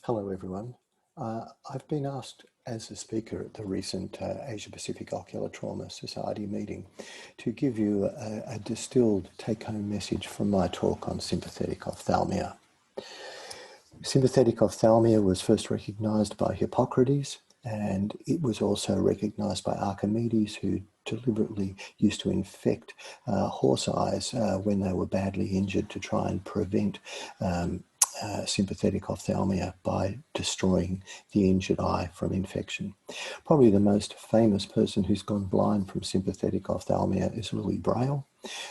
Hello everyone. I've been asked as a speaker at the recent Asia Pacific Ocular Trauma Society meeting to give you a distilled take-home message from my talk on sympathetic ophthalmia. Sympathetic ophthalmia was first recognised by Hippocrates, and it was also recognised by Archimedes, who deliberately used to infect horse eyes when they were badly injured to try and prevent sympathetic ophthalmia by destroying the injured eye from infection. Probably the most famous person who's gone blind from sympathetic ophthalmia is Louis Braille.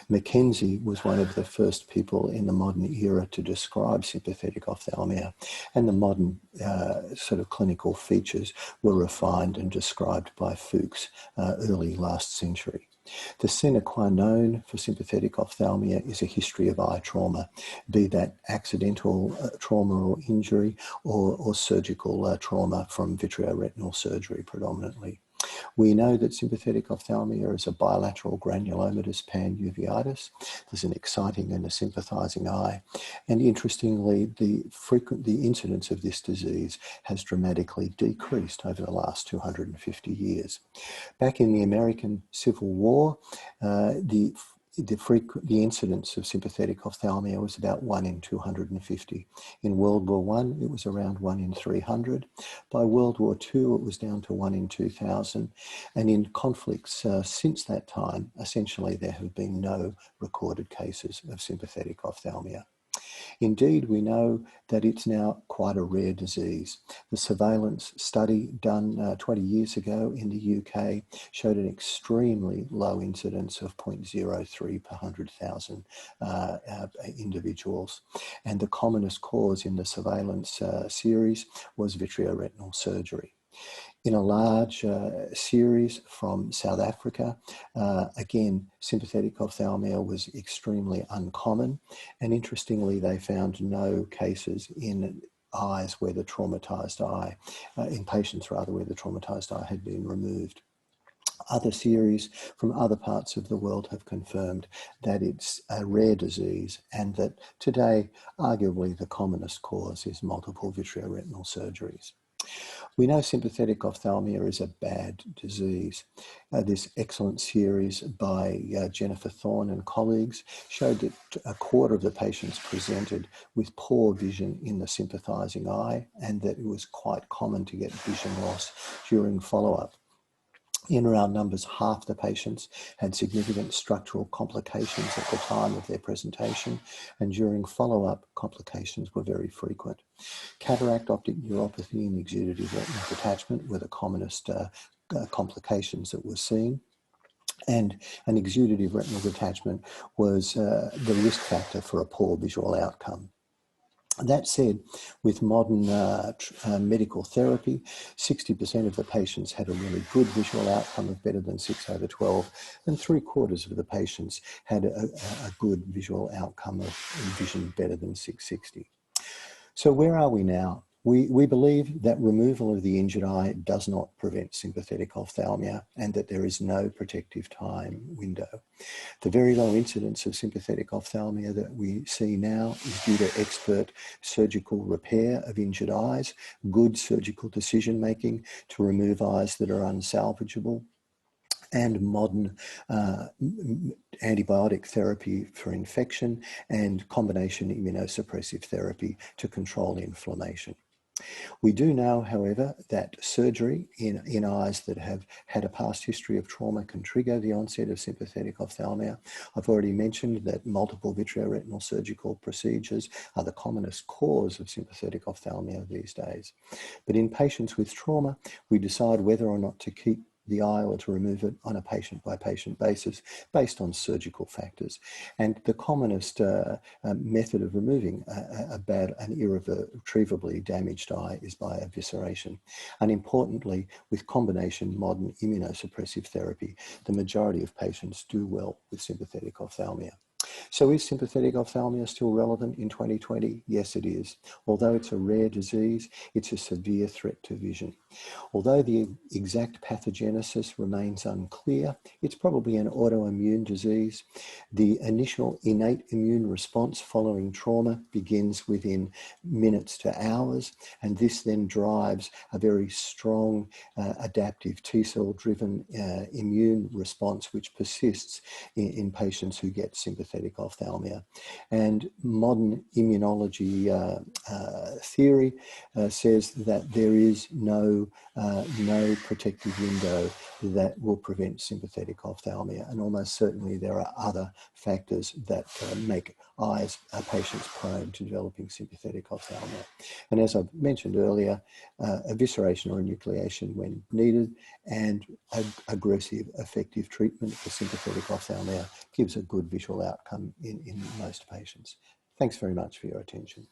Mackenzie was one of the first people in the modern era to describe sympathetic ophthalmia, and the modern sort of clinical features were refined and described by Fuchs early last century. The sine qua non for sympathetic ophthalmia is a history of eye trauma, be that accidental trauma or injury or surgical trauma from vitreoretinal surgery predominantly. We know that sympathetic ophthalmia is a bilateral granulomatous panuveitis. There's an exciting and a sympathizing eye. And interestingly, the incidence of this disease has dramatically decreased over the last 250 years. Back in the American Civil War, the incidence of sympathetic ophthalmia was about 1 in 250. In World War I, it was around 1 in 300. By World War II, it was down to 1 in 2000. And in conflicts since that time, essentially there have been no recorded cases of sympathetic ophthalmia. Indeed, we know that it's now quite a rare disease. The surveillance study done 20 years ago in the UK showed an extremely low incidence of 0.03 per 100,000 individuals. And the commonest cause in the surveillance series was vitreoretinal surgery. In a large series from South Africa, again, sympathetic ophthalmia was extremely uncommon. And interestingly, they found no cases in eyes where the traumatized eye, in patients rather, where the traumatized eye had been removed. Other series from other parts of the world have confirmed that it's a rare disease and that today, arguably, the commonest cause is multiple vitreoretinal surgeries. We know sympathetic ophthalmia is a bad disease. This excellent series by Jennifer Thorne and colleagues showed that a quarter of the patients presented with poor vision in the sympathizing eye, and that it was quite common to get vision loss during follow-up. In round numbers, half the patients had significant structural complications at the time of their presentation, and during follow-up, complications were very frequent. Cataract, optic neuropathy, and exudative retinal detachment were the commonest complications that were seen. And an exudative retinal detachment was the risk factor for a poor visual outcome. That said, with modern medical therapy, 60% of the patients had a really good visual outcome of better than 6/12, and 3/4 of the patients had a good visual outcome of vision better than 660. So where are we now? We believe that removal of the injured eye does not prevent sympathetic ophthalmia, and that there is no protective time window. The very low incidence of sympathetic ophthalmia that we see now is due to expert surgical repair of injured eyes, good surgical decision-making to remove eyes that are unsalvageable, and modern antibiotic therapy for infection and combination immunosuppressive therapy to control inflammation. We do know, however, that surgery in eyes that have had a past history of trauma can trigger the onset of sympathetic ophthalmia. I've already mentioned that multiple vitreoretinal surgical procedures are the commonest cause of sympathetic ophthalmia these days. But in patients with trauma, we decide whether or not to keep the eye or to remove it on a patient-by-patient basis based on surgical factors. And the commonest method of removing an irretrievably damaged eye is by evisceration. And importantly, with combination modern immunosuppressive therapy, the majority of patients do well with sympathetic ophthalmia. So is sympathetic ophthalmia still relevant in 2020? Yes, it is. Although it's a rare disease, it's a severe threat to vision. Although the exact pathogenesis remains unclear, it's probably an autoimmune disease. The initial innate immune response following trauma begins within minutes to hours, and this then drives a very strong adaptive T-cell driven immune response which persists in patients who get sympathetic ophthalmia. And modern immunology theory says that there is no protective window that will prevent sympathetic ophthalmia, and almost certainly there are other factors that make patients prone to developing sympathetic ophthalmia. And as I've mentioned earlier, evisceration or enucleation when needed and aggressive effective treatment for sympathetic ophthalmia gives a good visual outcome in most patients. Thanks very much for your attention.